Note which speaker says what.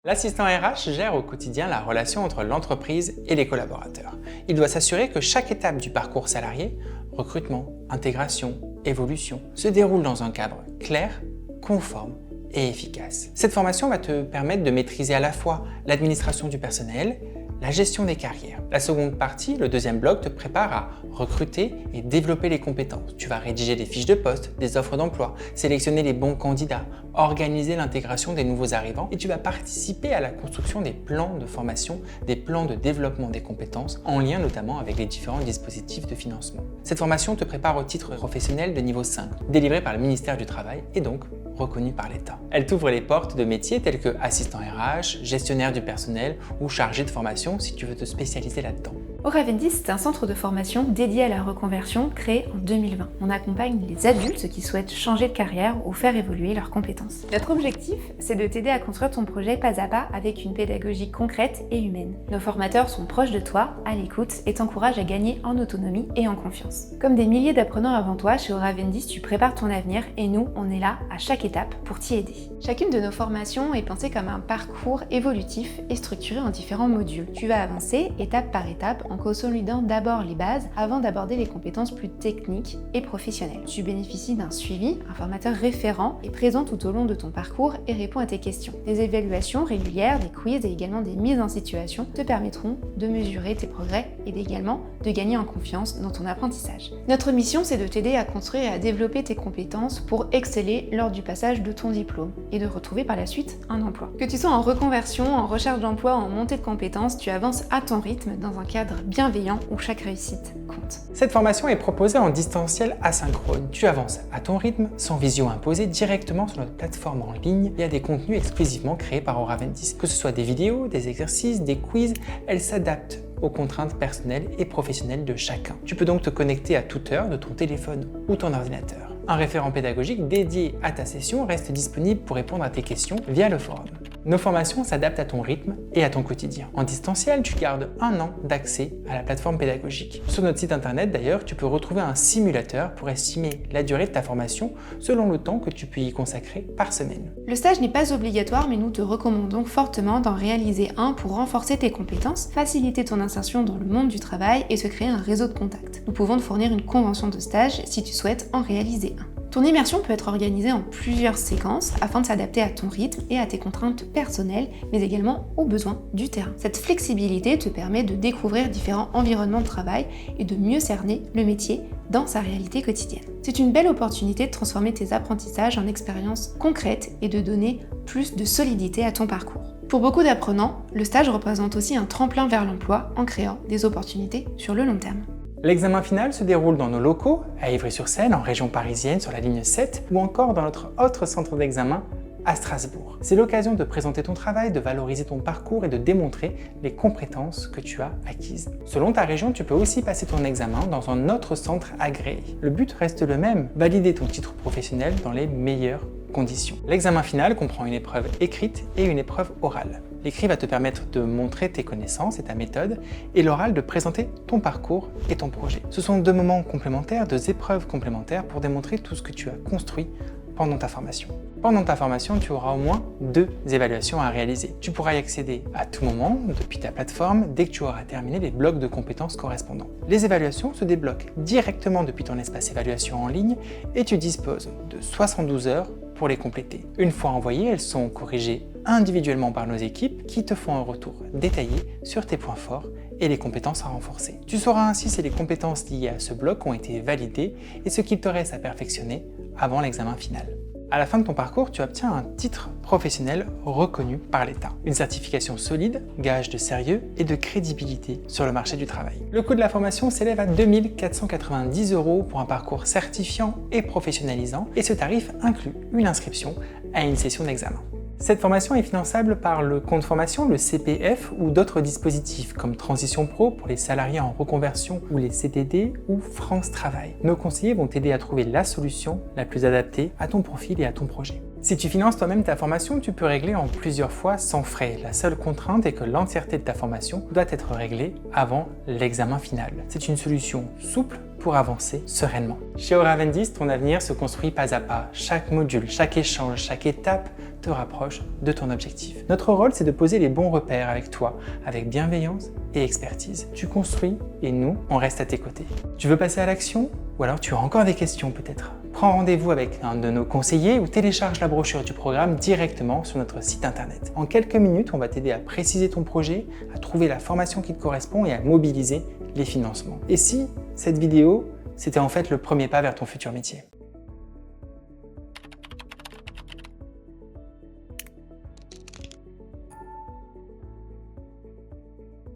Speaker 1: L'assistant RH gère au quotidien la relation entre l'entreprise et les collaborateurs. Il doit s'assurer que chaque étape du parcours salarié, recrutement, intégration, évolution, se déroule dans un cadre clair, conforme et efficace. Cette formation va te permettre de maîtriser à la fois l'administration du personnel, la gestion des carrières. La seconde partie, le deuxième bloc, te prépare à recruter et développer les compétences. Tu vas rédiger des fiches de poste, des offres d'emploi, sélectionner les bons candidats, organiser l'intégration des nouveaux arrivants et tu vas participer à la construction des plans de formation, des plans de développement des compétences, en lien notamment avec les différents dispositifs de financement. Cette formation te prépare au titre professionnel de niveau 5, délivré par le ministère du Travail et donc reconnu par l'État. Elle t'ouvre les portes de métiers tels que assistant RH, gestionnaire du personnel ou chargé de formation si tu veux te spécialiser là-dedans.
Speaker 2: Oravendi, c'est un centre de formation dédié à la reconversion créé en 2020. On accompagne les adultes qui souhaitent changer de carrière ou faire évoluer leurs compétences. Notre objectif, c'est de t'aider à construire ton projet pas à pas avec une pédagogie concrète et humaine. Nos formateurs sont proches de toi, à l'écoute et t'encouragent à gagner en autonomie et en confiance. Comme des milliers d'apprenants avant toi, chez Oravendi, tu prépares ton avenir et nous, on est là à chaque étape pour t'y aider. Chacune de nos formations est pensée comme un parcours évolutif et structuré en différents modules. Tu vas avancer étape par étape en consolidant d'abord les bases avant d'aborder les compétences plus techniques et professionnelles. Tu bénéficies d'un suivi, un formateur référent est présent tout au long de ton parcours et répond à tes questions. Des évaluations régulières, des quiz et également des mises en situation te permettront de mesurer tes progrès et également de gagner en confiance dans ton apprentissage. Notre mission, c'est de t'aider à construire et à développer tes compétences pour exceller lors du passage de ton diplôme et de retrouver par la suite un emploi. Que tu sois en reconversion, en recherche d'emploi, en montée de compétences, tu avances à ton rythme dans un cadre bienveillant où chaque réussite compte.
Speaker 1: Cette formation est proposée en distanciel asynchrone. Tu avances à ton rythme, sans visio imposée, directement sur notre plateforme en ligne via des contenus exclusivement créés par Oravendi. Que ce soit des vidéos, des exercices, des quiz, elle s'adapte aux contraintes personnelles et professionnelles de chacun. Tu peux donc te connecter à toute heure de ton téléphone ou ton ordinateur. Un référent pédagogique dédié à ta session reste disponible pour répondre à tes questions via le forum. Nos formations s'adaptent à ton rythme et à ton quotidien. En distanciel, tu gardes 1 an d'accès à la plateforme pédagogique. Sur notre site internet d'ailleurs, tu peux retrouver un simulateur pour estimer la durée de ta formation selon le temps que tu peux y consacrer par semaine.
Speaker 2: Le stage n'est pas obligatoire, mais nous te recommandons fortement d'en réaliser un pour renforcer tes compétences, faciliter ton insertion dans le monde du travail et se créer un réseau de contacts. Nous pouvons te fournir une convention de stage si tu souhaites en réaliser un. Ton immersion peut être organisée en plusieurs séquences afin de s'adapter à ton rythme et à tes contraintes personnelles, mais également aux besoins du terrain. Cette flexibilité te permet de découvrir différents environnements de travail et de mieux cerner le métier dans sa réalité quotidienne. C'est une belle opportunité de transformer tes apprentissages en expériences concrètes et de donner plus de solidité à ton parcours. Pour beaucoup d'apprenants, le stage représente aussi un tremplin vers l'emploi en créant des opportunités sur le long terme.
Speaker 1: L'examen final se déroule dans nos locaux, à Ivry-sur-Seine, en région parisienne, sur la ligne 7, ou encore dans notre autre centre d'examen, à Strasbourg. C'est l'occasion de présenter ton travail, de valoriser ton parcours et de démontrer les compétences que tu as acquises. Selon ta région, tu peux aussi passer ton examen dans un autre centre agréé. Le but reste le même, valider ton titre professionnel dans les meilleures conditions. L'examen final comprend une épreuve écrite et une épreuve orale. L'écrit va te permettre de montrer tes connaissances et ta méthode, et l'oral de présenter ton parcours et ton projet. Ce sont 2 moments complémentaires, 2 épreuves complémentaires pour démontrer tout ce que tu as construit pendant ta formation. Pendant ta formation, tu auras au moins 2 évaluations à réaliser. Tu pourras y accéder à tout moment depuis ta plateforme dès que tu auras terminé les blocs de compétences correspondants. Les évaluations se débloquent directement depuis ton espace évaluation en ligne et tu disposes de 72 heures pour les compléter. Une fois envoyées, elles sont corrigées individuellement par nos équipes qui te font un retour détaillé sur tes points forts et les compétences à renforcer. Tu sauras ainsi si les compétences liées à ce bloc ont été validées et ce qu'il te reste à perfectionner avant l'examen final. À la fin de ton parcours, tu obtiens un titre professionnel reconnu par l'État. Une certification solide, gage de sérieux et de crédibilité sur le marché du travail. Le coût de la formation s'élève à 2 490 € pour un parcours certifiant et professionnalisant et ce tarif inclut une inscription à une session d'examen. Cette formation est finançable par le compte formation, le CPF ou d'autres dispositifs comme Transition Pro pour les salariés en reconversion ou les CDD ou France Travail. Nos conseillers vont t'aider à trouver la solution la plus adaptée à ton profil et à ton projet. Si tu finances toi-même ta formation, tu peux régler en plusieurs fois sans frais. La seule contrainte est que l'entièreté de ta formation doit être réglée avant l'examen final. C'est une solution souple pour avancer sereinement. Chez Euravendis, ton avenir se construit pas à pas. Chaque module, chaque échange, chaque étape te rapproche de ton objectif. Notre rôle, c'est de poser les bons repères avec toi, avec bienveillance et expertise. Tu construis et nous, on reste à tes côtés. Tu veux passer à l'action? Ou alors tu as encore des questions peut-être? Prends rendez-vous avec un de nos conseillers ou télécharge la brochure du programme directement sur notre site internet. En quelques minutes, on va t'aider à préciser ton projet, à trouver la formation qui te correspond et à mobiliser les financements. Et si cette vidéo, c'était en fait le premier pas vers ton futur métier?